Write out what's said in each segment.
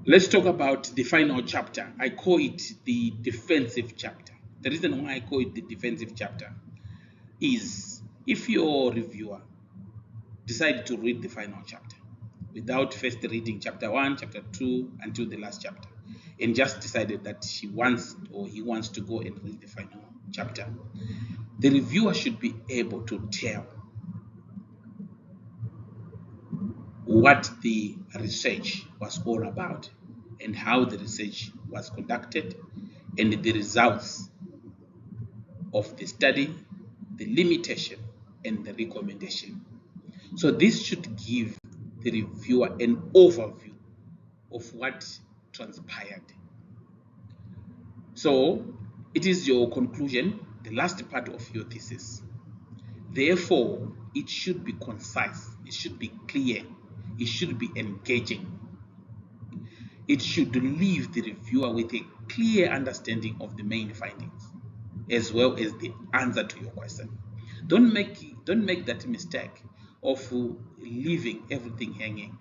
Let's talk about the final chapter. I call it the defensive chapter. The reason why I call it the defensive chapter is if your reviewer decided to read the final chapter without first reading chapter 1, chapter 2 until the last chapter, and just decided that he wants to go and read the final chapter, the reviewer should be able to tell what the research was all about and how the research was conducted and the results of the study, the limitation, and the recommendation. So this should give the reviewer an overview of what transpired. So it is your conclusion, the last part of your thesis. Therefore, it should be concise, it should be clear, it should be engaging. It should leave the reviewer with a clear understanding of the main findings as well as the answer to your question. Don't make that mistake of leaving everything hanging.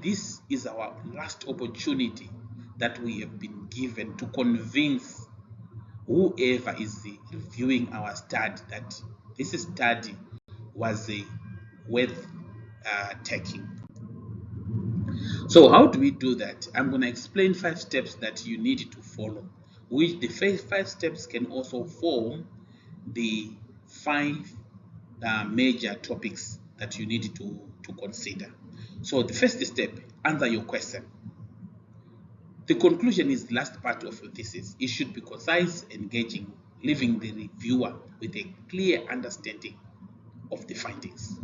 This is our last opportunity that we have been given to convince whoever is reviewing our study that this study was worth taking. So how do we do that? I'm going to explain 5 steps that you need to follow, which the first 5 steps can also form the 5 major topics that you need to consider. So the first step, answer your question. The conclusion is the last part of your thesis. It should be concise, engaging, leaving the reviewer with a clear understanding of the findings.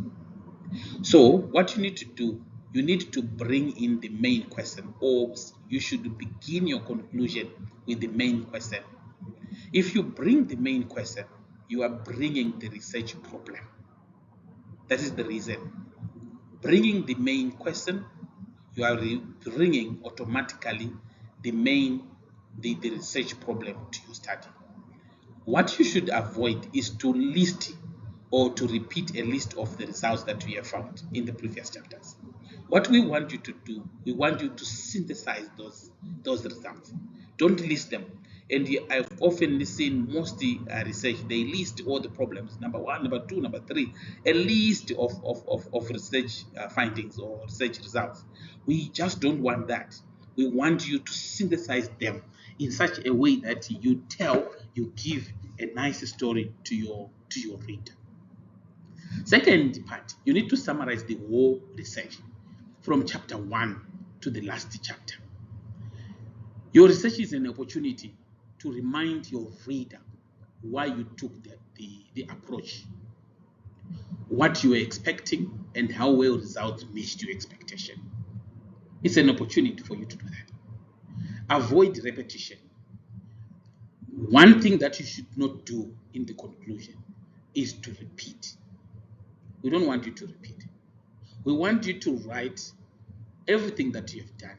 So what you need to do, you need to bring in the main question, or you should begin your conclusion with the main question. If you bring the main question, you are bringing the research problem. That is the reason. Bringing the main question, you are bringing automatically the research problem to your study. What you should avoid is to list or to repeat a list of the results that we have found in the previous chapters. What we want you to do, we want you to synthesize those results. Don't list them. And I've often seen most research, they list all the problems, number 1, number 2, number 3, a list of research findings or research results. We just don't want that. We want you to synthesize them in such a way that you give a nice story to your reader. Second part, you need to summarize the whole research from chapter 1 to the last chapter. Your research is an opportunity to remind your reader why you took the approach, what you were expecting, and how well results matched your expectation. It's an opportunity for you to do that. Avoid repetition. One thing that you should not do in the conclusion is to repeat. We don't want you to repeat. We want you to write everything that you have done,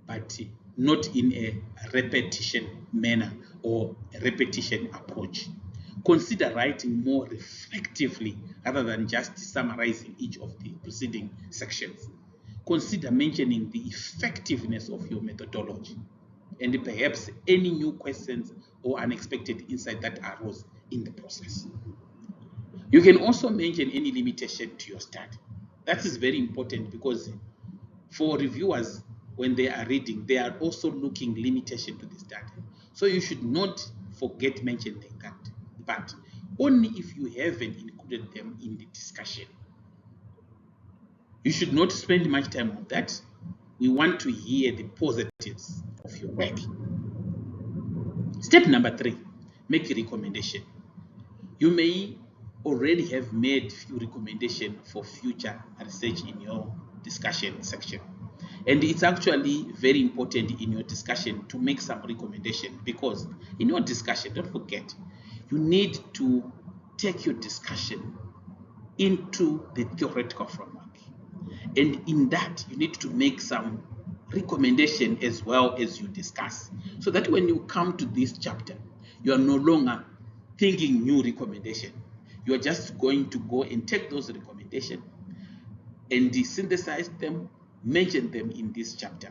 but not in a repetition manner or a repetition approach. Consider writing more reflectively rather than just summarizing each of the preceding sections. Consider mentioning the effectiveness of your methodology and perhaps any new questions or unexpected insight that arose in the process. You can also mention any limitation to your study. That is very important because for reviewers, when they are reading, they are also looking limitation to the study. So you should not forget mentioning that, but only if you haven't included them in the discussion. You should not spend much time on that. We want to hear the positives of your work. Step number 3, make a recommendation. You may already have made few recommendations for future research in your discussion section. And it's actually very important in your discussion to make some recommendation, because in your discussion, don't forget, you need to take your discussion into the theoretical framework. And in that, you need to make some recommendation as well as you discuss, so that when you come to this chapter, you are no longer thinking new recommendation. You are just going to go and take those recommendations and synthesize them, mention them in this chapter.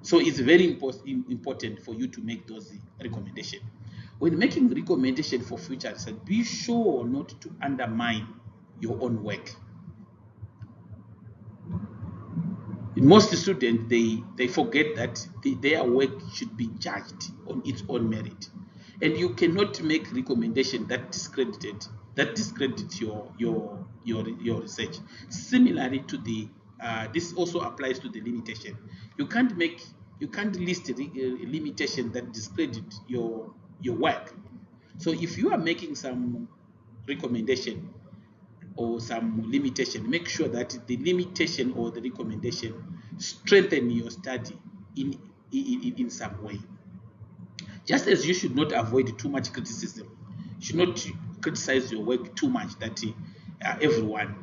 So it's very important for you to make those recommendations. When making recommendation for future research, be sure not to undermine your own work. Most students, they forget that their work should be judged on its own merit, and you cannot make recommendation that discredit your research. Similarly to the this also applies to the limitation. You can't make you can't list a limitation that discredit your work. So if you are making some recommendation or some limitation, make sure that the limitation or the recommendation strengthen your study in some way. Just as you should not avoid too much criticism, you should not criticize your work too much that everyone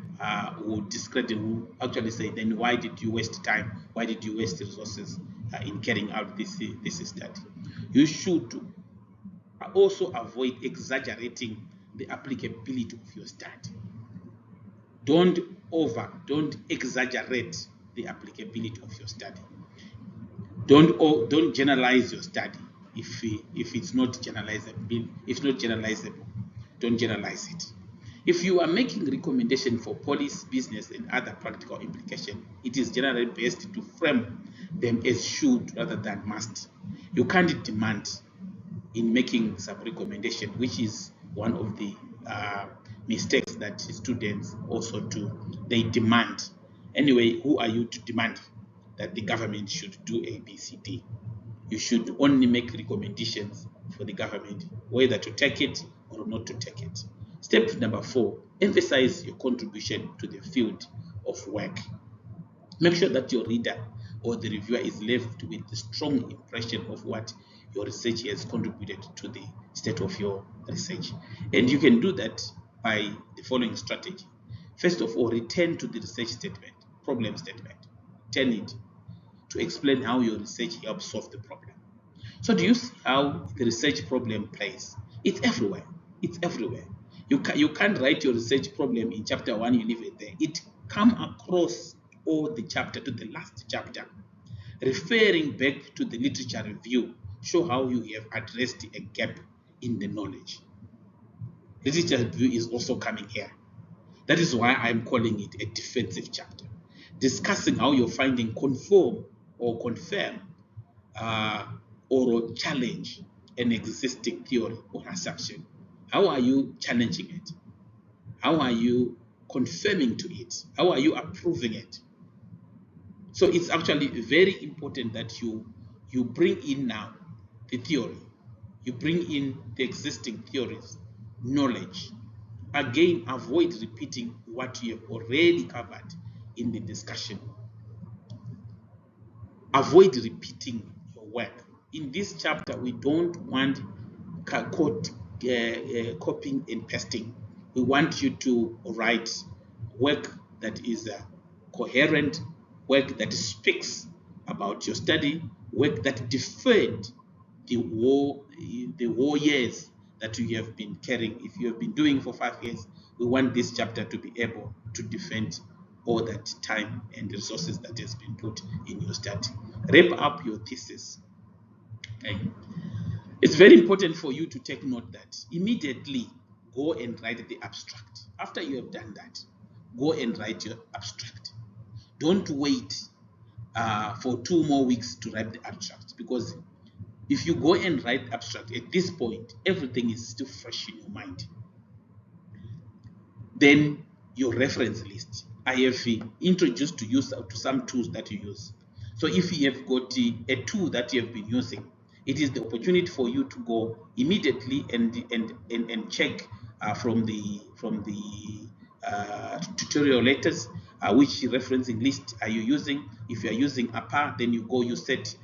will discredit, will actually say, then why did you waste time? Why did you waste resources in carrying out this study? You should also avoid exaggerating the applicability of your study. Don't exaggerate the applicability of your study. Don't generalize your study if it's not generalizable. Don't generalize it. If you are making recommendation for policy, business, and other practical implications, it is generally best to frame them as should rather than must. You can't demand in making some recommendation, which is one of the mistakes that students also do. They demand. Anyway, who are you to demand that the government should do A, B, C, D? You should only make recommendations for the government, whether to take it or not to take it. Step number 4, emphasize your contribution to the field of work. Make sure that your reader or the reviewer is left with a strong impression of what your research has contributed to the state of your research. And you can do that by the following strategy. First of all, return to the research statement, problem statement. Turn it to explain how your research helps solve the problem. So do you see how the research problem plays? It's everywhere. It's everywhere. You can't write your research problem in chapter 1, you leave it there. It come across all the chapter to the last chapter. Referring back to the literature review, show how you have addressed a gap in the knowledge. Literature review is also coming here. That is why I'm calling it a defensive chapter. Discussing how your finding conform or confirm or challenge an existing theory or assumption. How are you challenging it? How are you confirming to it? How are you approving it? So it's actually very important that you bring in now the theory. You bring in the existing theories, knowledge. Again, avoid repeating what you have already covered in the discussion. Avoid repeating your work. In this chapter, we don't want copying and pasting. We want you to write work that is coherent, work that speaks about your study, work that defend the war years that you have been carrying. If you have been doing for 5 years, we want this chapter to be able to defend all that time and resources that has been put in your study. Wrap up your thesis. Okay. It's very important for you to take note that immediately go and write the abstract. After you have done that, go and write your abstract. Don't wait for 2 more weeks to write the abstract, because if you go and write abstract at this point, everything is still fresh in your mind. Then your reference list. I have introduced to you to some tools that you use. So if you have got a tool that you have been using, it is the opportunity for you to go immediately and check from the tutorial letters, which referencing list are you using. If you are using APA, then you go, you set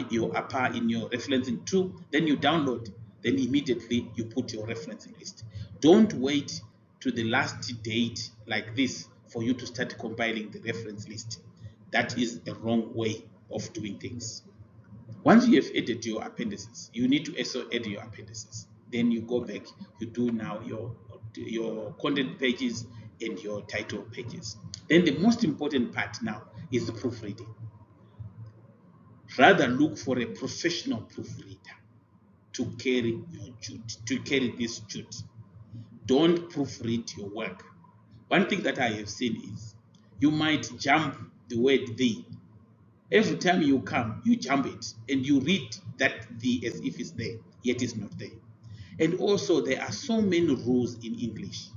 your APA in your referencing tool, then you download, then immediately you put your referencing list. Don't wait to the last date like this for you to start compiling the reference list. That is a wrong way of doing things. Once you have added your appendices, you need to also add your appendices. Then you go back, you do now your content pages and your title pages. Then the most important part now is the proofreading. Rather look for a professional proofreader to carry your duty, to carry this duty. Don't proofread your work. One thing that I have seen is you might jump the word "the." Every time you come, you jump it and you read that "the" as if it's there, yet it's not there. And also, there are so many rules in English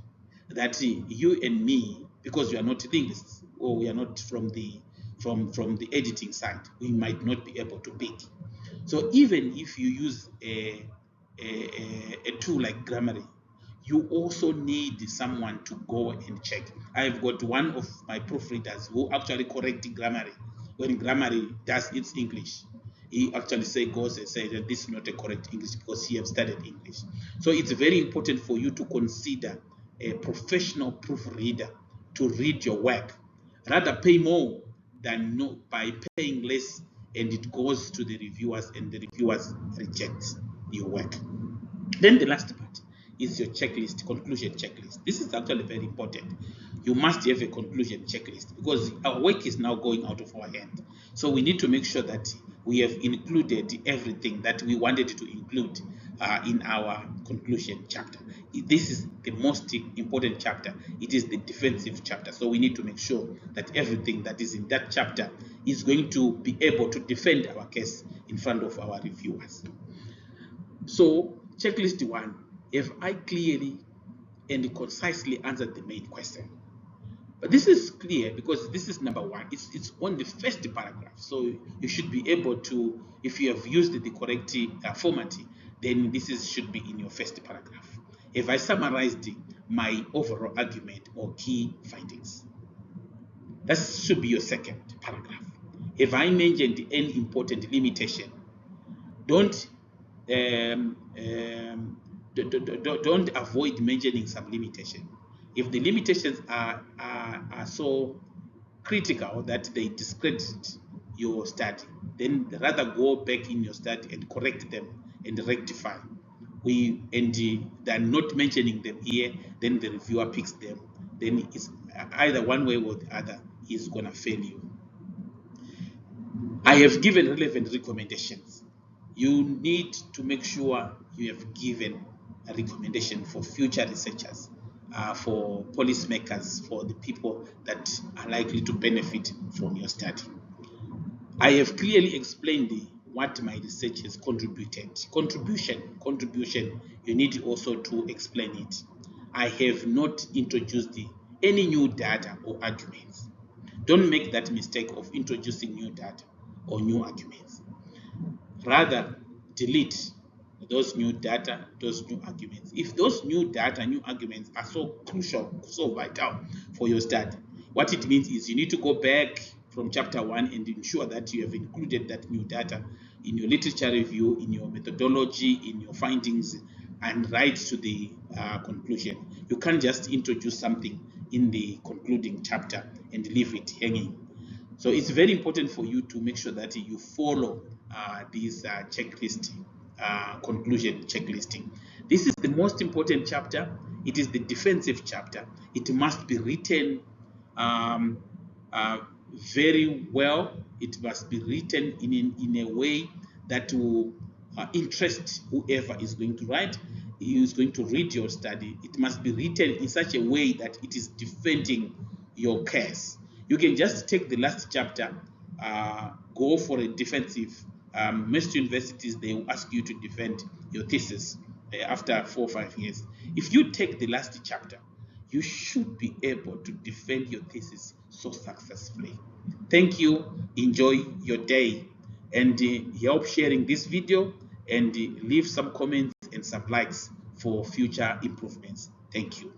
that you and me, because we are not linguists or we are not from the editing side, we might not be able to pick. So even if you use a tool like Grammarly, you also need someone to go and check. I've got one of my proofreaders who actually corrects Grammarly when Grammarly does its English. He actually goes and says that this is not a correct English because he has studied English. So it's very important for you to consider a professional proofreader to read your work. Rather pay more than no by paying less, and it goes to the reviewers and the reviewers reject your work. Then the last part is your checklist, conclusion checklist. This is actually very important. You must have a conclusion checklist because our work is now going out of our hand. So we need to make sure that we have included everything that we wanted to include in our conclusion chapter. This is the most important chapter. It is the defensive chapter. So we need to make sure that everything that is in that chapter is going to be able to defend our case in front of our reviewers. So, checklist 1, have I clearly and concisely answered the main question? But this is clear because this is number 1. It's on the first paragraph. So you should be able to, if you have used the correct format, then should be in your first paragraph. Have I summarized my overall argument or key findings? That should be your second paragraph. Have I mentioned any important limitation? Don't don't avoid mentioning some limitation. If the limitations are so critical that they discredit your study, then rather go back in your study and correct them and rectify. They're not mentioning them here, then the reviewer picks them. Then it's either one way or the other is gonna fail you. I have given relevant recommendations. You need to make sure you have given a recommendation for future researchers, for policymakers, for the people that are likely to benefit from your study. I have clearly explained what my research has contributed. Contribution, you need also to explain it. I have not introduced any new data or arguments. Don't make that mistake of introducing new data or new arguments. Rather, delete those new data, those new arguments. If those new data, new arguments are so crucial, so vital for your study, what it means is you need to go back from chapter 1 and ensure that you have included that new data in your literature review, in your methodology, in your findings, and right to the conclusion. You can't just introduce something in the concluding chapter and leave it hanging. So it's very important for you to make sure that you follow this checklist, conclusion checklisting. This is the most important chapter. It is the defensive chapter. It must be written very well. It must be written in a way that will interest whoever is going to write, is going to read your study. It must be written in such a way that it is defending your case. You can just take the last chapter, go for a defensive. Most universities, they will ask you to defend your thesis after 4 or 5 years. If you take the last chapter, you should be able to defend your thesis so successfully. Thank you. Enjoy your day, and help sharing this video, and leave some comments and some likes for future improvements. Thank you.